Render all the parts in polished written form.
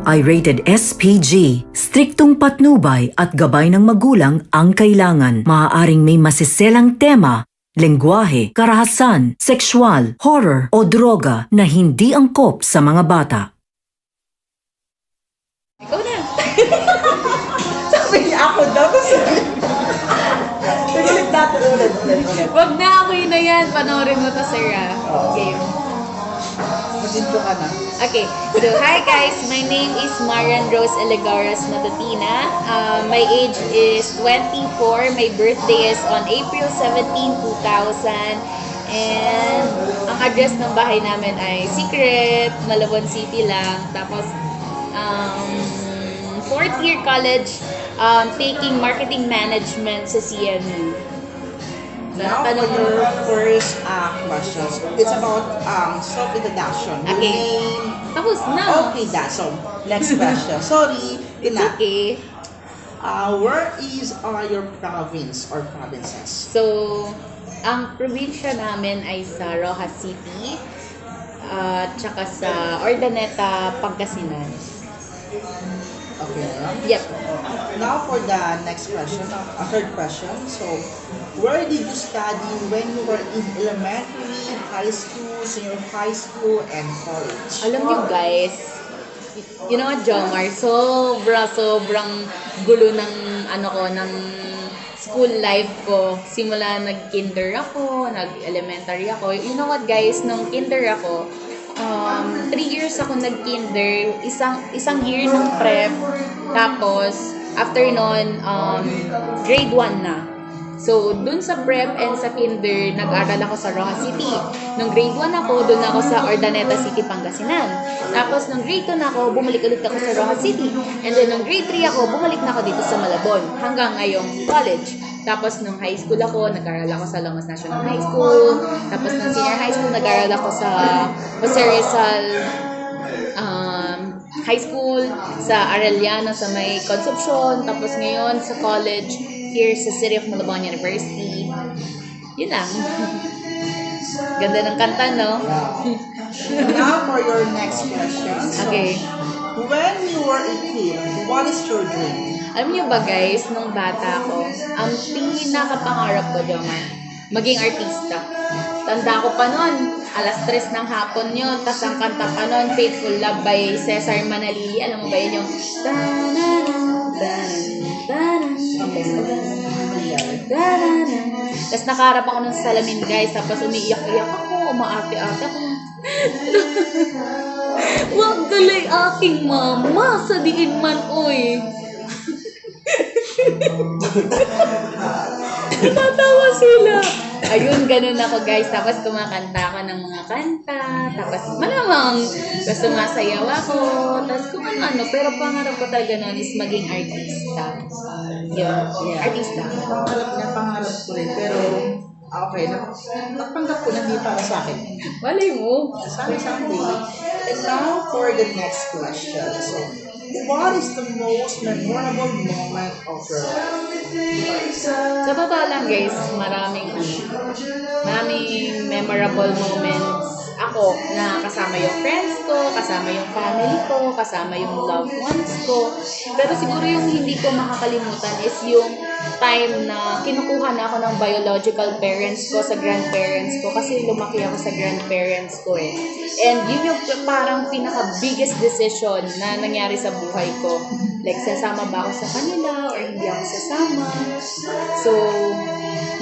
ay rated SPG. Striktong patnubay at gabay ng magulang ang kailangan. Maaaring may masiselang tema, lengguwahe, karahasan, sexual, horror o droga na hindi angkop sa mga bata. Ikaw na. Sabi niya ako daw. Ulit natin ulit. Wag na, ako yun na yan. Panoorin mo to, sir. Game. Masinto ka na. Okay, so hi guys, my name is Marian Rose Elegaras Matutina. My age is 24. My birthday is on April 17, 2000. And ang address ng bahay namin ay Secret, Malabon City lang. Tapos, fourth year college, taking marketing management sa CMU. Now, for your first questions, it's about self-introduction. Your Okay. name. Tapos na. Okay, that's so. Next question. Sorry, It's ina. okay. Where is your province or provinces? So, ang probinsya namin ay sa Rojas City, tsaka sa Ordaneta, Pangasinan. Okay. Yep. Now for the next question, third question. So, where did you study when you were in elementary, high school, senior high school, and college? Alam niyo guys, you know what, Jomar, sobrang gulo ng ng school life ko. Simula nag-kinder ako, nag-elementary ako. You know what guys, nung kinder ako, 3 years ako nag-kinder, isang year ng prep, tapos after nun, grade 1 na. So, dun sa prep and sa kinder, nag-aral ako sa Rojas City. Nung grade 1 ako, dun ako sa Ordaneta City, Pangasinan. Tapos, nung grade 2 na ako, bumalik ulit ako sa Rojas City. And then, nung grade 3 ako, bumalik na ako dito sa Malabon, hanggang ngayong college. Tapos, nung high school ako, nag-aral ako sa Lomas National High School. Tapos, nung senior high school, nag-aral ako sa Jose Rizal High School, sa Arellano, sa may Concepcion. Tapos, ngayon, sa college, here sa City of Malabon University. Yun lang. Ganda ng kanta, no? Now for your next question. So, Okay. when you were a kid, what is your dream? Alam niyo ba guys, nung bata ko, ang pinakapangarap ko, Jomar, maging artista. Tanda ko pa nun, 3:00 ng hapon yun, tas ang kanta pa nun, Faithful Love by Cesar Manalili. Alam mo ba yun yung tas nakaharap ako ng salamin guys, tapos umiiyak-iyak ako, umaarte-arte ako. Wag galay aking mama, sa diin man, oy. Natatawa sila. Ayun, ganun ako guys. Tapos kumakanta ako ng mga kanta. Tapos malamang sumasayaw ako. Tapos kung ano. Pero pangarap ko talaga noon is maging artista. Yun. Artista. Pangarap ko rin. Pero, okay, napanggap ko na hindi para sa akin. Walay mo. Someday. And now for the next question. So, what is the most memorable moment of your life? Sa totoo lang guys, maraming memorable moments ako na kasama yung friends ko, kasama yung family ko, kasama yung loved ones ko. Pero siguro yung hindi ko makakalimutan is yung time na kinukuha na ako ng biological parents ko sa grandparents ko kasi lumaki ako sa grandparents ko eh. And yun yung parang pinaka-biggest decision na nangyari sa buhay ko. Like, sasama ba ako sa kanila or hindi ako sasama? So,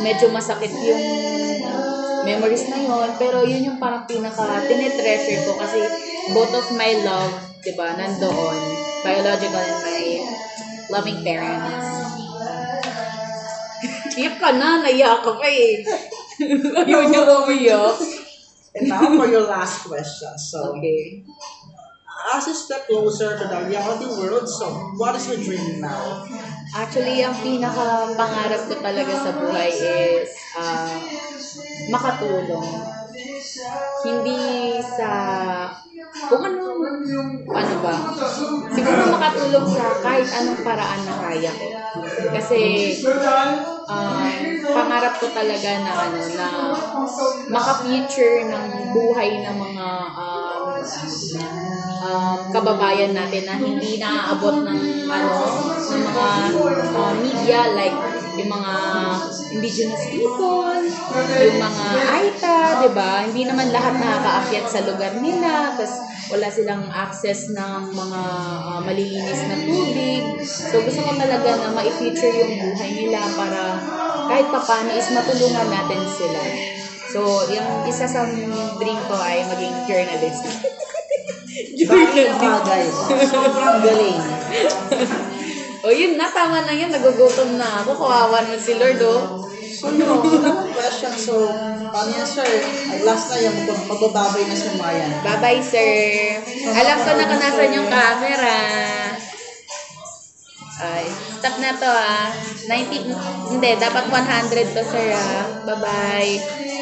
medyo masakit yung memories na yon, pero yun yung parang pinaka-tinetreasure ko kasi both of my love, diba, nandoon, biological and my loving parents. Iyak ka na, naiyak ka pa eh. Ayaw niya umiyak. And now for your last question. So, Okay. as you step closer to the reality world, so what is your dream now? Actually, ang pinaka-pangarap ko talaga sa buhay is makatulong. Hindi sa kung ano ba. Siguro makatulong sa kahit anong paraan na kaya ko. Kasi pangarap ko talaga na na maka-future ng buhay ng mga kababayan natin na hindi naaabot ng ng mga media like yung mga indigenous people, yung mga Aita, 'di ba? Hindi naman lahat nakakaakyat sa lugar nila, tapos wala silang access ng mga malilinis na tubig. So gusto ko talaga na ma-feature yung buhay nila para kahit papaano is matulungan natin sila. So, yung isa sa dream ko ay maging journalist. Bagay na bagay. Sobrang galing. O yun na, tama na yan. Nagugutom na ako. Kawawa naman si Lord, oh. So, anong question? So, paano yan, sir? Ay, last na yan, magbababay na si Marian. Bye-bye, sir. Alam ko na kung nasan yung camera. Ay, stop na to, 90, hindi, dapat 100 to, sir, Bye-bye.